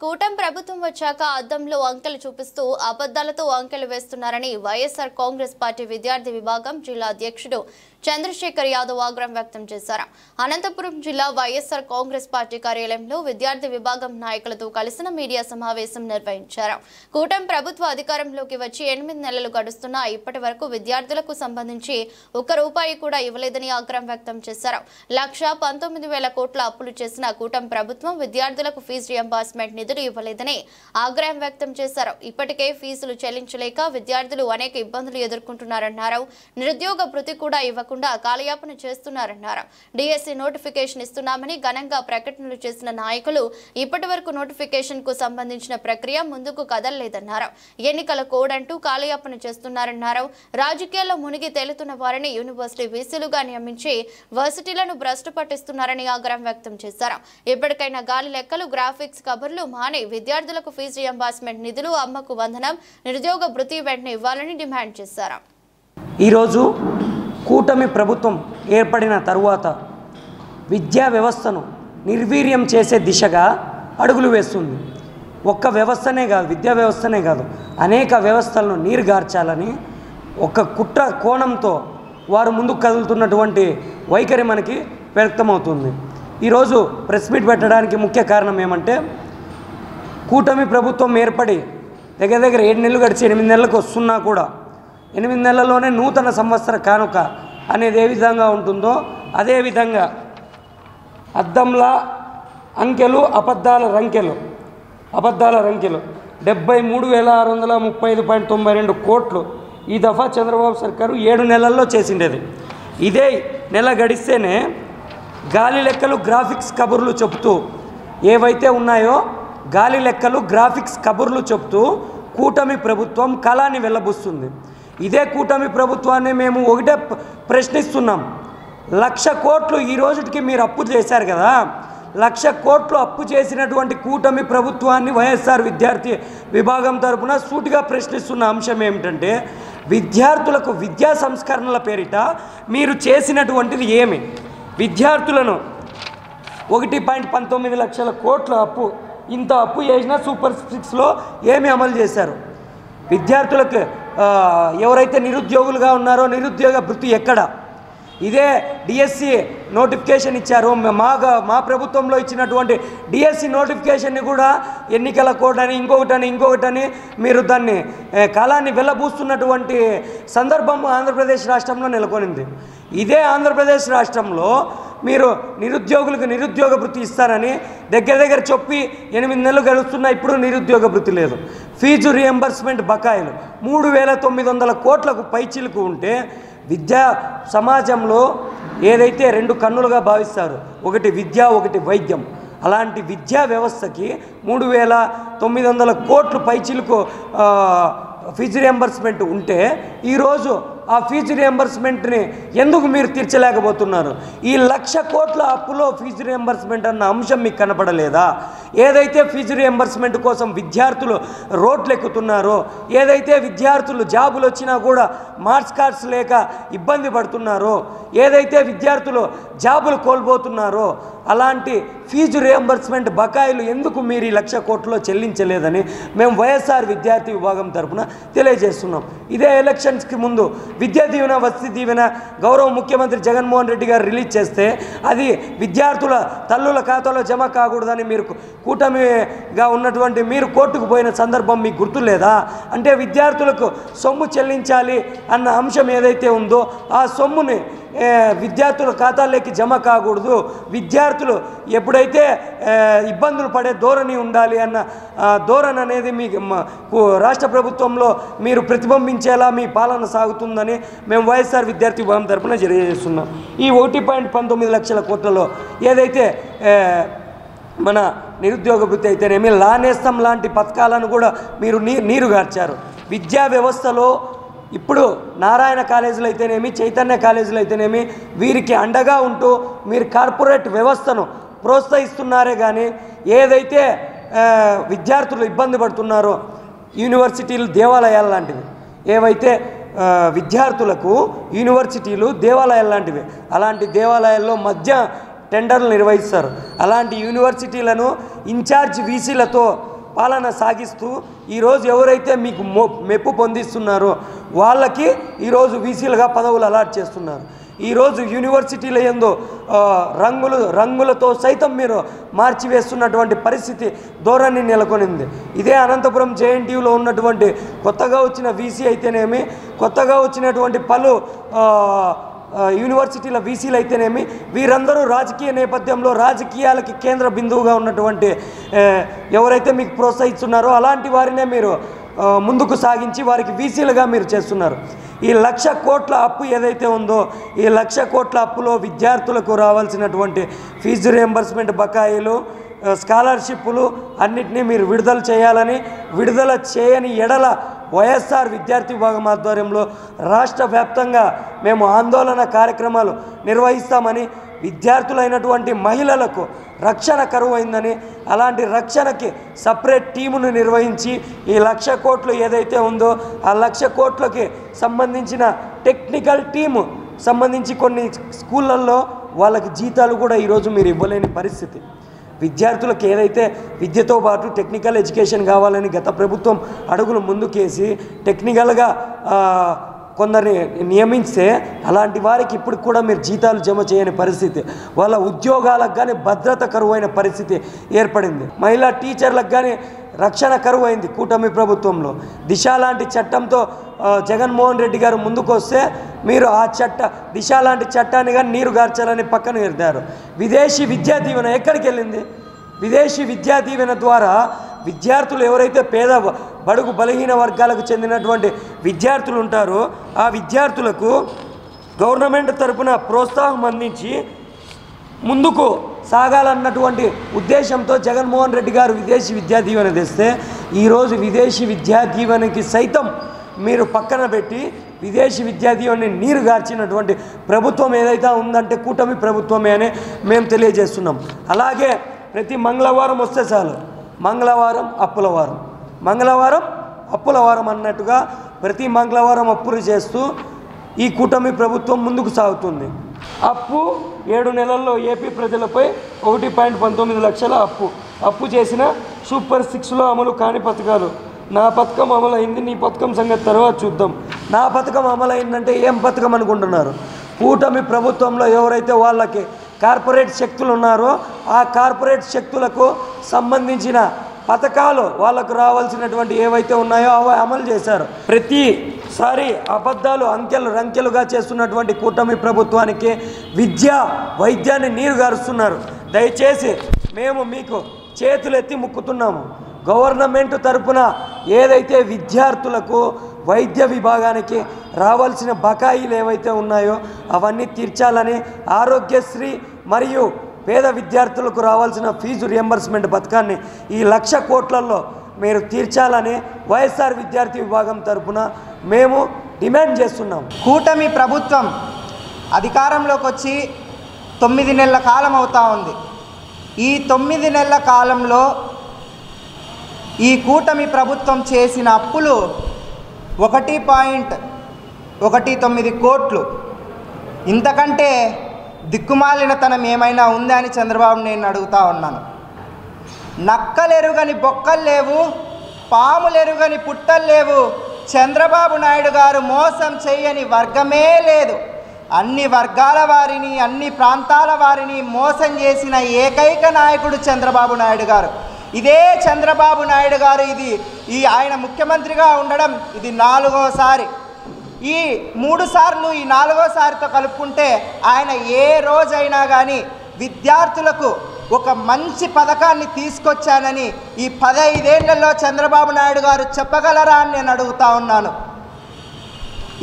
కూటమి ప్రభుత్వం వచ్చాక అద్దంలో అంకెలు చూపిస్తూ అబద్ధాలతో అంకెలు వేస్తున్నారని వైఎస్ఆర్ కాంగ్రెస్ పార్టీ విద్యార్థి విభాగం జిల్లా అధ్యక్షుడు చంద్రశేఖర్ యాదవ్ ఆగ్రహం వ్యక్తం చేశారు. అనంతపురం జిల్లా వైఎస్ఆర్ కాంగ్రెస్ పార్టీ కార్యాలయంలో విద్యార్థి విభాగం నాయకులతో కలిసిన మీడియా సమావేశం నిర్వహించారు. కూటమి ప్రభుత్వ అధికారంలోకి వచ్చి 8 నెలలు గడుస్తున్నా ఇప్పటి వరకు విద్యార్థులకు సంబంధించి ₹1 కూడా ఇవ్వలేదని ఆగ్రహం వ్యక్తం చేశారు. 1,19,000 కోట్ల అప్పులు చేసిన కూటమి ప్రభుత్వం విద్యార్థులకు ఫీజు రియంబర్స్మెంట్ నిధులు ఇవ్వలేదని ఆగ్రహం వ్యక్తం చేశారు. ఇప్పటికే ఫీజులు చెల్లించలేక విద్యార్థులు అనేక ఇబ్బందులు ఎదుర్కొంటున్నారన్నారు. నిరుద్యోగ భృతి కూడా ఇవ్వకుండా కాలయాపన చేస్తున్నారన్నారు. డిఎస్సి నోటిఫికేషన్ ఇస్తున్నామని ఘనంగా ప్రకటనలు చేసిన నాయకులు ఇప్పటి వరకు నోటిఫికేషన్ కు సంబంధించిన ప్రక్రియ ముందుకు కదలలేదన్నారు. ఎన్నికల కోడ్ అంటూ కాలయాపన చేస్తున్నారన్నారు. రాజకీయాల్లో మునిగి తేలుతున్న వారిని యూనివర్సిటీ వీసీలుగా నియమించి వర్సిటీలను భ్రష్టు పట్టిస్తున్నారని ఆగ్రహం వ్యక్తం చేశారు. ఇప్పటికైనా గాలి లెక్కలు, గ్రాఫిక్స్ కబుర్లు మాని విద్యార్థులకు ఫీజు రియంబర్స్మెంట్ నిధులు, అమ్మకు వందనం, నిరుద్యోగ భృతి వెంటనే ఇవ్వాలని డిమాండ్ చేశారు. ఈరోజు కూటమి ప్రభుత్వం ఏర్పడిన తరువాత విద్యా వ్యవస్థను నిర్వీర్యం చేసే దిశగా అడుగులు వేస్తుంది. ఒక్క వ్యవస్థనే కాదు, విద్యా వ్యవస్థనే కాదు, అనేక వ్యవస్థలను నీరుగార్చాలని ఒక కుట్ర కోణంతో వారు ముందుకు కదులుతున్నటువంటి వైఖరి మనకి వ్యక్తమవుతుంది. ఈరోజు ప్రెస్ మీట్ పెట్టడానికి ముఖ్య కారణం ఏమంటే, కూటమి ప్రభుత్వం ఏర్పడి దగ్గర 7 నెలలు గడిచి 8 నెలలకు వస్తున్నా కూడా 8 నెలల్లోనే నూతన సంవత్సర కానుక అనేది ఏ విధంగా ఉంటుందో అదేవిధంగా అద్దంలా అంకెలు, అబద్ధాల రంకెలు 73,635.92 కోట్లు ఈ దఫా చంద్రబాబు సర్కారు 7 నెలల్లో చేసిండేది. ఇదే నెల గడిస్తేనే గాలి లెక్కలు, గ్రాఫిక్స్ కబుర్లు చెబుతూ ఏవైతే ఉన్నాయో గాలి లెక్కలు, గ్రాఫిక్స్ కబుర్లు చెబుతూ కూటమి ప్రభుత్వం కళాన్ని వెళ్ళబుస్తుంది. ఇదే కూటమి ప్రభుత్వాన్ని మేము ఒకటే ప్రశ్నిస్తున్నాం. 1,00,000 కోట్లు ఈ రోజుకి మీరు అప్పు చేశారు కదా, 1,00,000 కోట్లు అప్పు చేసినటువంటి కూటమి ప్రభుత్వాన్ని వైఎస్ఆర్ విద్యార్థి విభాగం తరపున సూటిగా ప్రశ్నిస్తున్న అంశం ఏమిటంటే, విద్యార్థులకు విద్యా సంస్కరణల పేరిట మీరు చేసినటువంటిది ఏమి? విద్యార్థులను 1.19 లక్షల కోట్ల అప్పు, ఇంత అప్పు చేసినా సూపర్ 6లో ఏమి అమలు చేశారు? విద్యార్థులకు ఎవరైతే నిరుద్యోగులుగా ఉన్నారో నిరుద్యోగ భృతి ఎక్కడ? ఇదే డిఎస్సి నోటిఫికేషన్ ఇచ్చారు. మా ప్రభుత్వంలో ఇచ్చినటువంటి డిఎస్సి నోటిఫికేషన్ని కూడా ఎన్నికల కోడ్ అని ఇంకొకటని మీరు దాన్ని కాలాన్ని వెళ్ళబూస్తున్నటువంటి సందర్భం ఆంధ్రప్రదేశ్ రాష్ట్రంలో నెలకొనింది. ఇదే ఆంధ్రప్రదేశ్ రాష్ట్రంలో మీరు నిరుద్యోగులకు నిరుద్యోగ భృతి ఇస్తారని దగ్గర చెప్పి 8 నెలలు గడుస్తున్నా ఇప్పుడు నిరుద్యోగ భృతి లేదు. ఫీజు రియంబర్స్మెంట్ బకాయిలు 3,900 కోట్లకు పైచిలుకు ఉంటే విద్యా సమాజంలో ఏదైతే 2 కన్నులుగా భావిస్తారు, ఒకటి విద్య, ఒకటి వైద్యం, అలాంటి విద్యా వ్యవస్థకి 3,900 కోట్లు పైచిలుకు ఫీజు రియంబర్స్మెంట్ ఉంటే ఈరోజు ఆ ఫీజు రియంబర్స్మెంట్ని ఎందుకు మీరు తీర్చలేకపోతున్నారు? ఈ 1,00,000 కోట్ల అప్పులో ఫీజు రియంబర్స్మెంట్ అన్న అంశం మీకు కనపడలేదా? ఏదైతే ఫీజు రియంబర్స్మెంట్ కోసం విద్యార్థులు రోడ్లు ఎక్కుతున్నారో, ఏదైతే విద్యార్థులు జాబులు వచ్చినా కూడా మార్క్స్ కార్డ్స్ లేక ఇబ్బంది పడుతున్నారో, ఏదైతే విద్యార్థులు జాబులు కోల్పోతున్నారో, అలాంటి ఫీజు రియంబర్స్మెంట్ బకాయిలు ఎందుకు మీరు ఈ 1,00,000 కోట్లలో చెల్లించలేదని మేము వైఎస్ఆర్ విద్యార్థి విభాగం తరఫున తెలియజేస్తున్నాం. ఇదే ఎలక్షన్స్కి ముందు విద్యా దీవెన, వసతి దీవెన గౌరవ ముఖ్యమంత్రి జగన్మోహన్ రెడ్డి గారు రిలీజ్ చేస్తే అది విద్యార్థుల తల్లుల ఖాతాలో జమ కాకూడదని మీరు కూటమిగా ఉన్నటువంటి మీరు కోర్టుకు పోయిన సందర్భం మీకు గుర్తులేదా? అంటే విద్యార్థులకు సొమ్ము చెల్లించాలి అన్న అంశం ఏదైతే ఉందో ఆ సొమ్ముని విద్యార్థుల ఖాతాల్లోకి జమ కాకూడదు, విద్యార్థులు ఎప్పుడైతే ఇబ్బందులు పడే ధోరణి ఉండాలి అన్న ధోరణి అనేది మీ రాష్ట్ర ప్రభుత్వంలో మీరు ప్రతిబింబించేలా మీ పాలన సాగుతుందని మేము వైఎస్ఆర్ విద్యార్థి విభాగం తరపున తెలియజేస్తున్నాం. ఈ 1.19 లక్షల కోట్లలో ఏదైతే మన నిరుద్యోగ భృతి అయితేనేమి, లానేస్తం లాంటి పథకాలను కూడా మీరు నీరుగార్చారు. విద్యా వ్యవస్థలో ఇప్పుడు నారాయణ కాలేజీలు అయితేనేమి, చైతన్య కాలేజీలు అయితేనేమి వీరికి అండగా ఉంటూ మీరు కార్పొరేట్ వ్యవస్థను ప్రోత్సహిస్తున్నారే కానీ ఏదైతే విద్యార్థులు ఇబ్బంది పడుతున్నారో యూనివర్సిటీలు, దేవాలయాలు లాంటివి ఏవైతే విద్యార్థులకు యూనివర్సిటీలు, దేవాలయాలు లాంటివి, అలాంటి దేవాలయాల్లో టెండర్లు నిర్వహిస్తారు. అలాంటి యూనివర్సిటీలను ఇన్ఛార్జ్ వీసీలతో పాలన సాగిస్తూ ఈరోజు ఎవరైతే మీకు మెప్పు పొందిస్తున్నారో వాళ్ళకి ఈరోజు వీసీలుగా పదవులు అలాట్ చేస్తున్నారు. ఈరోజు యూనివర్సిటీల యందు రంగులతో సైతం మీరు మార్చివేస్తున్నటువంటి పరిస్థితి ధోరణి నెలకొనింది. ఇదే అనంతపురం జేఎన్టీయూలో ఉన్నటువంటి కొత్తగా వచ్చిన వీసీ అయితేనేమి, కొత్తగా వచ్చినటువంటి పలు యూనివర్సిటీల వీసీలు అయితేనేమి, వీరందరూ రాజకీయ నేపథ్యంలో రాజకీయాలకి కేంద్ర బిందువుగా ఉన్నటువంటి ఎవరైతే మీకు ప్రోత్సహిస్తున్నారో అలాంటి వారినే మీరు ముందుకు సాగించి వారికి వీసీలుగా మీరు చేస్తున్నారు. ఈ 1,00,000 కోట్ల అప్పు ఏదైతే ఉందో ఈ 1,00,000 కోట్ల అప్పులో విద్యార్థులకు రావాల్సినటువంటి ఫీజు రియంబర్స్మెంట్ బకాయిలు, స్కాలర్షిప్లు అన్నిటినీ మీరు విడుదల చేయాలని, విడుదల చేయని ఎడల వైఎస్ఆర్ విద్యార్థి విభాగం ఆధ్వర్యంలో రాష్ట్ర వ్యాప్తంగా మేము ఆందోళన కార్యక్రమాలు నిర్వహిస్తామని, విద్యార్థులైనటువంటి మహిళలకు రక్షణ కరువైందని, అలాంటి రక్షణకి సపరేట్ టీమును నిర్వహించి ఈ 1,00,000 కోట్లు ఏదైతే ఉందో ఆ 1,00,000 కోట్లకి సంబంధించిన టెక్నికల్ టీము సంబంధించి కొన్ని స్కూళ్ళల్లో వాళ్ళకి జీతాలు కూడా ఈరోజు మీరు ఇవ్వలేని పరిస్థితి. విద్యార్థులకు ఏదైతే విద్యతో పాటు టెక్నికల్ ఎడ్యుకేషన్ కావాలని గత ప్రభుత్వం అడుగులు ముందుకేసి టెక్నికల్గా కొందరిని నియమిస్తే అలాంటి వారికి ఇప్పుడు కూడా మీరు జీతాలు జమ చేయని పరిస్థితి, వాళ్ళ ఉద్యోగాలకు కానీ భద్రత కరువైన పరిస్థితి ఏర్పడింది. మహిళా టీచర్లకు కానీ రక్షణ కరువైంది కూటమి ప్రభుత్వంలో. దిశ లాంటి చట్టంతో జగన్మోహన్ రెడ్డి గారు ముందుకు వస్తే మీరు ఆ దిశ లాంటి చట్టాన్ని కానీ నీరు గార్చాలని పక్కన పెడతారు. విదేశీ విద్యా దీవెన ఎక్కడికి వెళ్ళింది? విదేశీ విద్యా దీవెన ద్వారా విద్యార్థులు ఎవరైతే పేద బడుగు బలహీన వర్గాలకు చెందినటువంటి విద్యార్థులు ఉంటారో ఆ విద్యార్థులకు గవర్నమెంట్ తరపున ప్రోత్సాహం అందించి ముందుకు సాగాలన్నటువంటి ఉద్దేశంతో జగన్మోహన్ రెడ్డి గారు విదేశీ విద్యా దీవెన తెస్తే ఈరోజు విదేశీ విద్యా దీవెనకి సైతం మీరు పక్కన పెట్టి విదేశీ విద్యా దీవెనని నీరు గార్చినటువంటి ప్రభుత్వం ఏదైతే ఉందంటే కూటమి ప్రభుత్వమే అని మేము తెలియజేస్తున్నాం. అలాగే ప్రతి మంగళవారం వస్తే చాలు మంగళవారం అప్పుల వారం, మంగళవారం అప్పుల వారం అన్నట్టుగా ప్రతి మంగళవారం అప్పులు చేస్తూ ఈ కూటమి ప్రభుత్వం ముందుకు సాగుతుంది. అప్పు 7 నెలల్లో ఏపీ ప్రజలపై 1.19 లక్షల అప్పు చేసిన సూపర్ 6లో అమలు కాని పథకాలు. నా పథకం అమలైంది, నీ పథకం సంగతి తర్వాత చూద్దాం. నా పథకం అమలైందంటే ఏం పథకం అనుకుంటున్నారు? కూటమి ప్రభుత్వంలో ఎవరైతే వాళ్ళకి కార్పొరేట్ శక్తులు ఉన్నారో ఆ కార్పొరేట్ శక్తులకు సంబంధించిన పథకాలు వాళ్ళకు రావాల్సినటువంటి ఏవైతే ఉన్నాయో అవి అమలు చేశారు. ప్రతిసారి అబద్ధాలు రంకెలుగా చేస్తున్నటువంటి కూటమి ప్రభుత్వానికి వైద్యాన్ని నీరు గారుస్తున్నారు. దయచేసి మేము మీకు చేతులెత్తి ముక్కుతున్నాము. గవర్నమెంట్ తరపున ఏదైతే విద్యార్థులకు వైద్య విభాగానికి రావాల్సిన బకాయిలు ఏవైతే ఉన్నాయో అవన్నీ తీర్చాలని, ఆరోగ్యశ్రీ మరియు పేద విద్యార్థులకు రావాల్సిన ఫీజు రియంబర్స్మెంట్ పథకాన్ని ఈ 1,00,000 కోట్లలో మీరు తీర్చాలని వైఎస్ఆర్ విద్యార్థి విభాగం తరపున మేము డిమాండ్ చేస్తున్నాం. కూటమి ప్రభుత్వం అధికారంలోకి వచ్చి 9 నెలల కాలం అవుతా ఉంది. ఈ 9 నెలల కాలంలో ఈ కూటమి ప్రభుత్వం చేసిన అప్పులు 1.19 కోట్లు. ఇంతకంటే దిక్కుమాలినతనం ఏమైనా ఉందా అని చంద్రబాబు నేను అడుగుతా ఉన్నాను. నక్కలెరుగని బొక్కలు లేవు, పాములెరుగని పుట్టలు లేవు. చంద్రబాబు నాయుడు గారు మోసం చేయని వర్గమే లేదు. అన్ని వర్గాల వారిని, అన్ని ప్రాంతాల వారిని మోసం చేసిన ఏకైక నాయకుడు చంద్రబాబు నాయుడు గారు. ఇదే చంద్రబాబు నాయుడు గారు ఆయన ముఖ్యమంత్రిగా ఉండడం ఇది 4వసారి. ఈ 3 సార్లు ఈ 4వసారితో కలుపుకుంటే ఆయన ఏ రోజైనా కానీ విద్యార్థులకు ఒక మంచి పథకాన్ని తీసుకొచ్చానని ఈ 15 ఏళ్లలో చంద్రబాబు నాయుడు గారు చెప్పగలరా అని నేను అడుగుతా ఉన్నాను.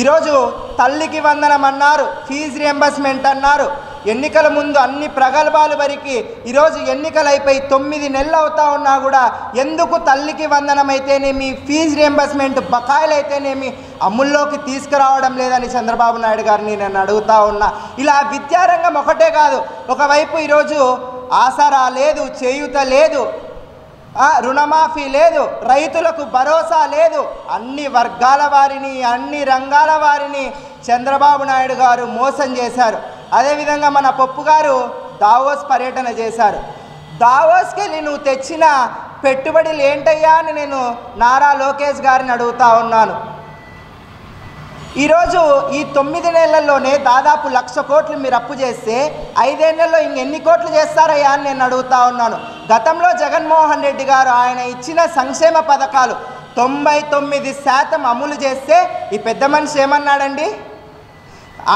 ఈరోజు తల్లికి వందనం అన్నారు, ఫీజు రియంబర్స్మెంట్ అన్నారు. ఎన్నికల ముందు అన్ని ప్రగల్భాలు వరికి ఈరోజు ఎన్నికలు అయిపోయి 9 నెలలు అవుతా ఉన్నా కూడా ఎందుకు తల్లికి వందనం అయితేనేమి, ఫీజు రియంబర్స్మెంట్ బకాయిలు అయితేనేమి అమల్లోకి తీసుకురావడం లేదని చంద్రబాబు నాయుడు గారిని నేను అడుగుతా ఉన్నా. ఇలా విద్యారంగం ఒకటే కాదు, ఒకవైపు ఈరోజు ఆసరా లేదు, చేయూత లేదు, రుణమాఫీ లేదు, రైతులకు భరోసా లేదు. అన్ని వర్గాల వారిని, అన్ని రంగాల వారిని చంద్రబాబు నాయుడు గారు మోసం చేశారు. అదేవిధంగా మన పప్పు గారు దావోస్ పర్యటన చేశారు. దావోస్కి వెళ్ళి నువ్వు తెచ్చిన పెట్టుబడులు ఏంటయ్యా అని నేను నారా లోకేష్ గారిని అడుగుతా ఉన్నాను. ఈరోజు ఈ 9 నెలల్లోనే దాదాపు 1,00,000 కోట్లు మీరు అప్పు చేస్తే 5 ఏళ్లలో ఇంకెన్ని కోట్లు చేస్తారయ్యా అని నేను అడుగుతా ఉన్నాను. గతంలో జగన్మోహన్ రెడ్డి గారు ఆయన ఇచ్చిన సంక్షేమ పథకాలు 99% అమలు చేస్తే ఈ పెద్ద మనిషి ఏమన్నాడండి?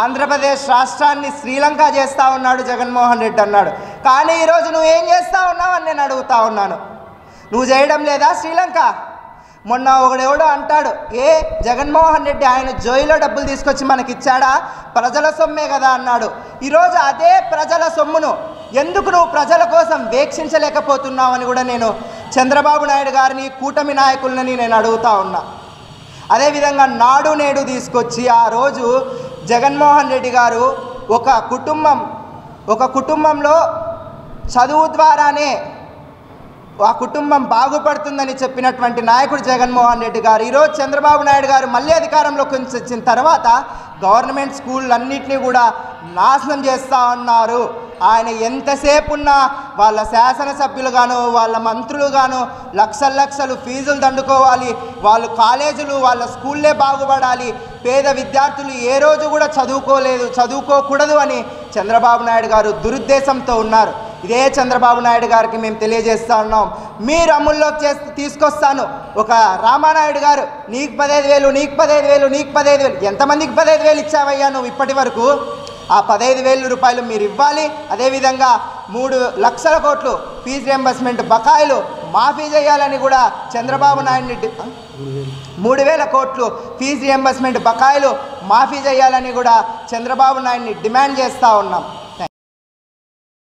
ఆంధ్రప్రదేశ్ రాష్ట్రాన్ని శ్రీలంక చేస్తూ ఉన్నాడు జగన్మోహన్ రెడ్డి అన్నాడు. కానీ ఈరోజు నువ్వేం చేస్తూ ఉన్నావు అని నేను అడుగుతా ఉన్నాను. నువ్వు చేయడం లేదా శ్రీలంక? మొన్న ఒకడెవడో అంటాడు, జగన్మోహన్ రెడ్డి ఆయన జైల్లో డబ్బులు తీసుకొచ్చి మనకి ఇచ్చాడా? ప్రజల సొమ్మే కదా అన్నాడు. ఈరోజు అదే ప్రజల సొమ్మును ఎందుకు నువ్వు ప్రజల కోసం వీక్షించలేకపోతున్నావు అని కూడా నేను చంద్రబాబు నాయుడు గారిని, కూటమి నాయకులని నేను అడుగుతా ఉన్నా. అదేవిధంగా నాడు నేడు తీసుకొచ్చి ఆ రోజు జగన్మోహన్ రెడ్డి గారు ఒక కుటుంబంలో చదువు ద్వారానే ఆ కుటుంబం బాగుపడుతుందని చెప్పినటువంటి నాయకుడు జగన్మోహన్ రెడ్డి గారు ఈరోజు చంద్రబాబు నాయుడు గారు మళ్ళీ అధికారంలోకి వచ్చిన తర్వాత గవర్నమెంట్ స్కూళ్ళన్నింటినీ కూడా నాశనం చేస్తూ ఉన్నారు. ఆయన ఎంతసేపు ఉన్నా వాళ్ళ శాసనసభ్యులుగాను, వాళ్ళ మంత్రులుగాను లక్షలు ఫీజులు దండుకోవాలి, వాళ్ళు కాలేజీలు, వాళ్ళ స్కూళ్ళే బాగుపడాలి, పేద విద్యార్థులు ఏ రోజు కూడా చదువుకోకూడదు అని చంద్రబాబు నాయుడు గారు దురుద్దేశంతో ఉన్నారు. ఇదే చంద్రబాబు నాయుడు గారికి మేము తెలియజేస్తూ ఉన్నాం, మీరు అమల్లోకి తీసుకొస్తాను. ఒక రామానాయుడు గారు నీకు 15,000, నీకు 15,000, నీకు 15,000, ఎంతమందికి 15,000 ఇచ్చావయ్యా నువ్వు ఇప్పటి వరకు? ఆ 15,000 రూపాయలు మీరు ఇవ్వాలి. అదేవిధంగా 3 లక్షల కోట్లు ఫీజు రియంబర్స్మెంట్ బకాయిలు మాఫీ చేయాలని కూడా చంద్రబాబు నాయుడిని 3,000 కోట్లు ఫీజు రియంబర్స్మెంట్ బకాయిలు మాఫీ చేయాలని కూడా చంద్రబాబు నాయుడిని డిమాండ్ చేస్తూ ఉన్నాం.